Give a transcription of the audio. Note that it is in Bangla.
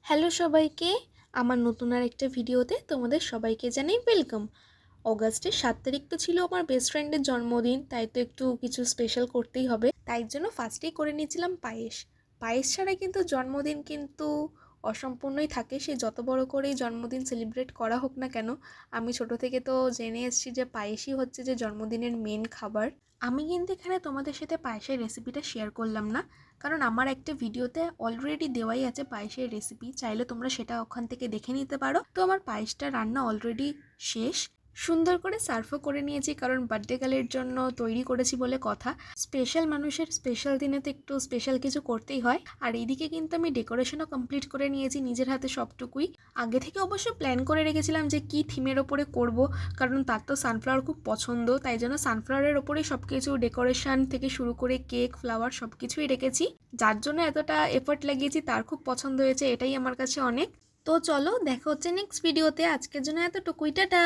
হ্যালো সবাইকে, আমার নতুন আর একটা ভিডিওতে তোমাদের সবাইকে জানাই ওয়েলকাম। অগাস্টের 7 তারিখ তো ছিল আমার বেস্ট ফ্রেন্ডের জন্মদিন, তাই তো একটু কিছু স্পেশাল করতেই হবে। তাই জন্য ফার্স্টেই করে নিয়েছিলাম পায়েস। পায়েস ছাড়া কিন্তু জন্মদিন কিন্তু অসম্পূর্ণই থাকে, সে যত বড় করেই জন্মদিন সেলিব্রেট করা হোক না কেন। আমি ছোট থেকে তো জেনে এসেছি যে পায়েসই হচ্ছে যে জন্মদিনের মেন খাবার। আমি কিন্তু এখানে তোমাদের সাথে পায়েসের রেসিপিটা শেয়ার করলাম না, কারণ আমার একটা ভিডিওতে অলরেডি দেওয়াই আছে পায়েসের রেসিপি, চাইলে তোমরা সেটা ওখান থেকে দেখে নিতে পারো। তো আমার পায়েসটা রান্না অলরেডি শেষ, সুন্দর করে সার্ভও করে নিয়েছি, কারণ বার্থডে গার্লের জন্য তৈরি করেছি বলে কথা। স্পেশাল মানুষের স্পেশাল দিনে তো একটু স্পেশাল কিছু করতেই হয়। আর এইদিকে কিন্তু আমি ডেকোরেশনও কমপ্লিট করে নিয়েছি নিজের হাতে সবটুকুই। আগে থেকে অবশ্য প্ল্যান করে রেখেছিলাম যে কী থিমের ওপরে করব, কারণ তার তো সানফ্লাওয়ার খুব পছন্দ, তাই জন্য সানফ্লাওয়ারের ওপরেই সব কিছু ডেকোরেশন থেকে শুরু করে কেক, ফ্লাওয়ার সব কিছুই রেখেছি। যার জন্য এতটা এফর্ট লাগিয়েছি তার খুব পছন্দ হয়েছে, এটাই আমার কাছে অনেক। তো চলো দেখা হচ্ছে নেক্সট ভিডিওতে, আজকের জন্য এতটুকুই, টাটা।